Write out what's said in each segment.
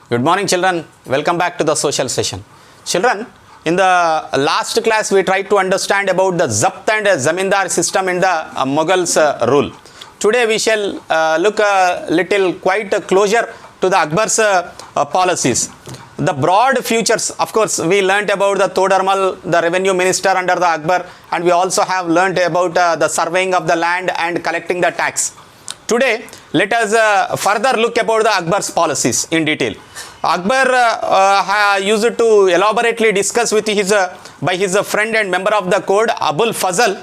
Good morning, children. Welcome back to the social session. Children, in the last class we tried to understand about the Zabt and Zamindar system in the Mughals rule. Today we shall look a little quite closer to the Akbar's policies. The broad futures, of course, we learnt about the Todarmal, the revenue minister under the Akbar, and we also have learnt about the surveying of the land and collecting the tax. Today, let us further look about the Akbar's policies in detail. Akbar used to elaborately discuss with his by his friend and member of the court Abul Fazl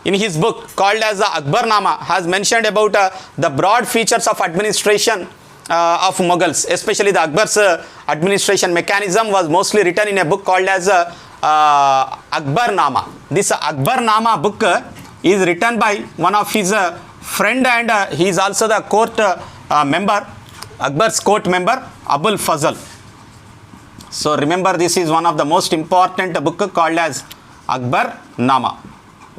in his book called as the Akbarnama has mentioned about the broad features of administration of Mughals, especially the Akbar's administration mechanism was mostly written in a book called as Akbarnama. This Akbarnama book is written by one of his friend and he is also the court member, Akbar's court member, Abul Fazl. So remember, this is one of the most important book called as Akbarnama.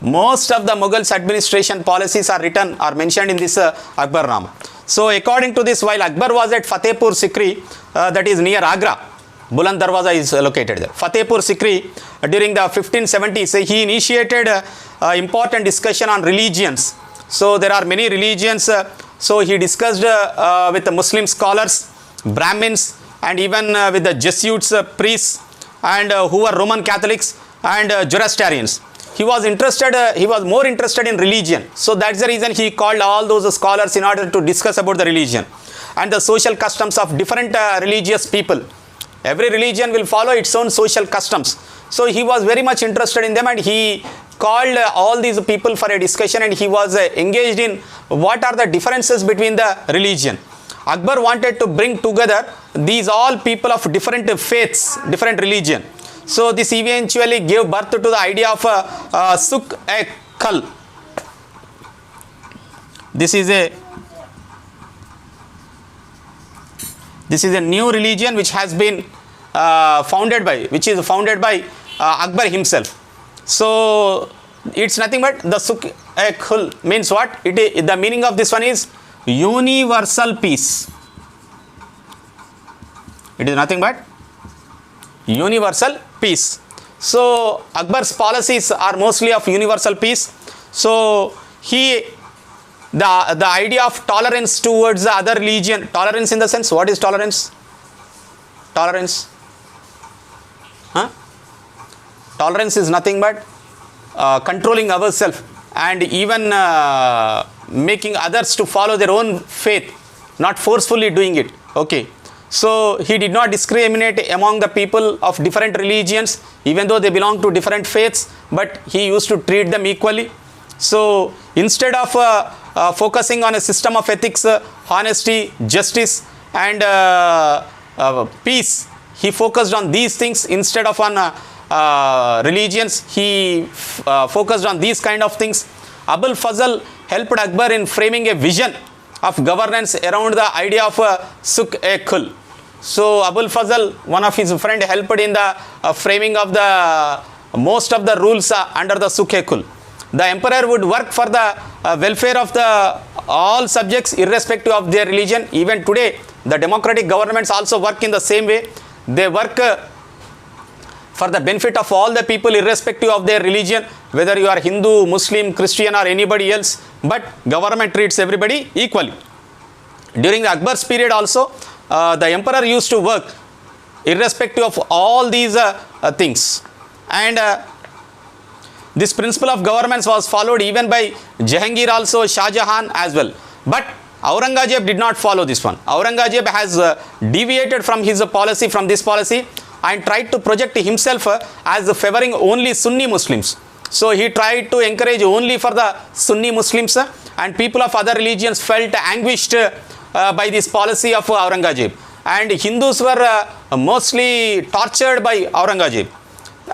Most of the Mughals administration policies are written or mentioned in this Akbarnama. So according to this, while Akbar was at Fatehpur Sikri, that is near Agra, Buland Darwaza is located there. Fatehpur Sikri, during the 1570s, he initiated important discussion on religions. So there are many religions. So he discussed with the Muslim scholars, Brahmins, and even with the Jesuits, priests, and who were Roman Catholics and Zoroastrians. He was more interested in religion. So that's the reason he called all those scholars in order to discuss about the religion and the social customs of different religious people. Every religion will follow its own social customs. So he was very much interested in them and he called all these people for a discussion and he was engaged in what are the differences between the religion. Akbar wanted to bring together these all people of different faiths, different religion. So this eventually gave birth to the idea of Sukh-e-Khal. This is a new religion which has been founded by Akbar himself. So it's nothing but the Sukh-e-Khal means what? The meaning of this one is universal peace. It is nothing but universal peace. So Akbar's policies are mostly of universal peace. So the idea of tolerance towards the other religion, tolerance in the sense, what is tolerance? Tolerance? Tolerance is nothing but controlling ourselves and even making others to follow their own faith, not forcefully doing it. Okay. So he did not discriminate among the people of different religions, even though they belong to different faiths, but he used to treat them equally. So instead of focusing on a system of ethics, honesty, justice, and peace, he focused on these things instead of on religions. He focused on these kind of things. Abul Fazl helped Akbar in framing a vision of governance around the idea of Sukh-e-Khal. So Abul Fazl, one of his friend, helped in the framing of the most of the rules under the Sukh-e-Khal. The emperor would work for the welfare of the all subjects irrespective of their religion. Even today, the democratic governments also work in the same way. They work for the benefit of all the people irrespective of their religion, whether you are Hindu, Muslim, Christian or anybody else, but government treats everybody equally. During the Akbar's period also, the emperor used to work irrespective of all these things. And this principle of governance was followed even by Jahangir also, Shah Jahan as well. But Aurangzeb did not follow this one. Aurangzeb has deviated from his policy, from this policy, and tried to project himself as favoring only Sunni Muslims. So he tried to encourage only for the Sunni Muslims, and people of other religions felt anguished by this policy of Aurangzeb. And Hindus were mostly tortured by Aurangzeb.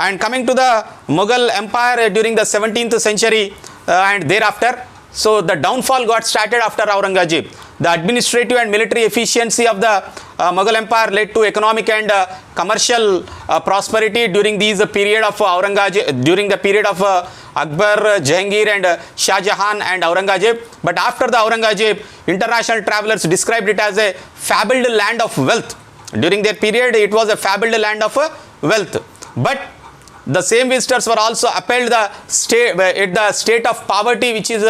And coming to the Mughal Empire during the 17th century and thereafter, so the downfall got started after Aurangzeb. The administrative and military efficiency of the Mughal Empire led to economic and commercial prosperity during these period of Aurangzeb, during the period of Akbar, Jahangir and Shah Jahan and Aurangzeb. But after the Aurangzeb, international travelers described it as a fabled land of wealth. During their period, it was a fabled land of wealth. But the same visitors were also upheld the state of poverty which is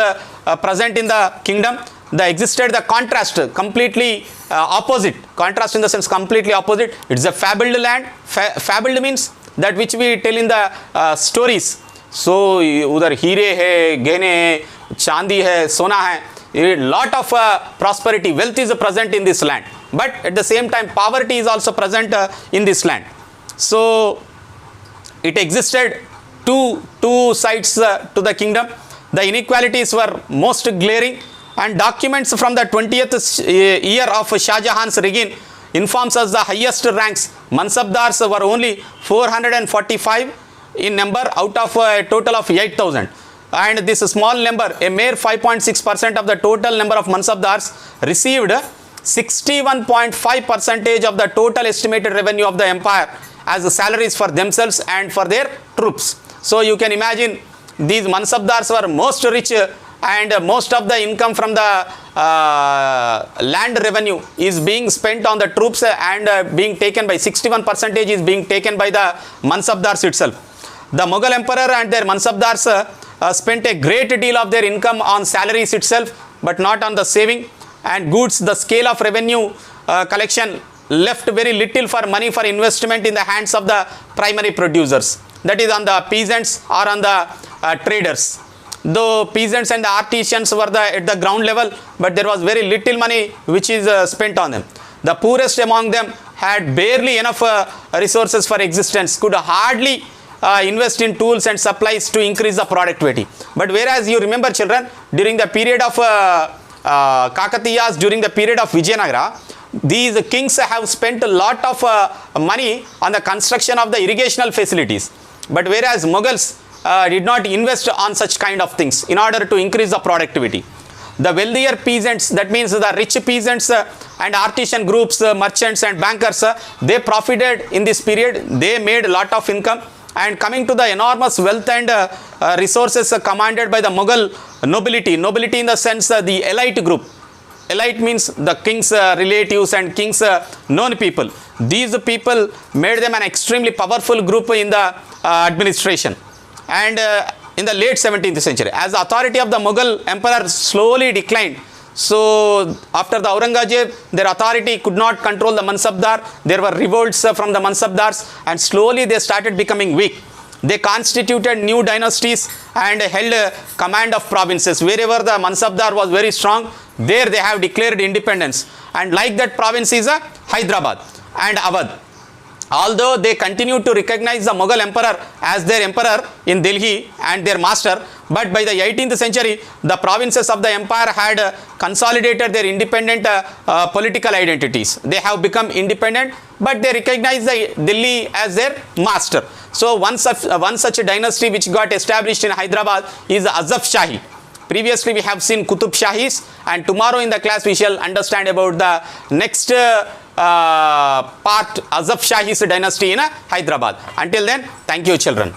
present in the kingdom. There existed the contrast, completely opposite. Contrast in the sense completely opposite. It's a fabled land. Fabled means that which we tell in the stories. So udhar heere hai, gehne hai, chandi hai, sona hai. A lot of prosperity, wealth is present in this land. But at the same time, poverty is also present in this land. So it existed two sides to the kingdom. The inequalities were most glaring, and documents from the 20th year of Shah Jahan's reign informs us the highest ranks. Mansabdars were only 445 in number out of a total of 8,000. And this small number, a mere 5.6% of the total number of Mansabdars, received 61.5% of the total estimated revenue of the empire as the salaries for themselves and for their troops. So you can imagine these Mansabdars were most rich, and most of the income from the land revenue is being spent on the troops and being taken by 61% is being taken by the Mansabdars itself. The Mughal emperor and their Mansabdars spent a great deal of their income on salaries itself, but not on the saving and goods. The scale of revenue collection left very little for money for investment in the hands of the primary producers, that is on the peasants or on the traders. Though peasants and the artisans were at the ground level, but there was very little money which is spent on them. The poorest among them had barely enough resources for existence, could hardly invest in tools and supplies to increase the productivity. But whereas you remember, children, during the period of Kakatiyas, during the period of Vijayanagara, these kings have spent a lot of money on the construction of the irrigational facilities. But whereas Mughals did not invest on such kind of things in order to increase the productivity. The wealthier peasants, that means the rich peasants and artisan groups, merchants and bankers, they profited in this period. They made a lot of income. And coming to the enormous wealth and resources commanded by the Mughal nobility in the sense the elite group. Elite means the king's relatives and king's known people. These people made them an extremely powerful group in the administration. And in the late 17th century, as the authority of the Mughal emperor slowly declined, so after the Aurangzeb, their authority could not control the Mansabdar. There were revolts from the Mansabdars, and slowly they started becoming weak. They constituted new dynasties and held command of provinces. Wherever the Mansabdar was very strong, there they have declared independence. And like that province is Hyderabad and Awadh. Although they continued to recognize the Mughal emperor as their emperor in Delhi and their master, but by the 18th century, the provinces of the empire had consolidated their independent political identities. They have become independent, but they recognize the Delhi as their master. So one such dynasty which got established in Hyderabad is Azaf Shahi. Previously we have seen Qutub Shahis, and tomorrow in the class we shall understand about the next part, Azaf Shahi's dynasty in Hyderabad. Until then, thank you children.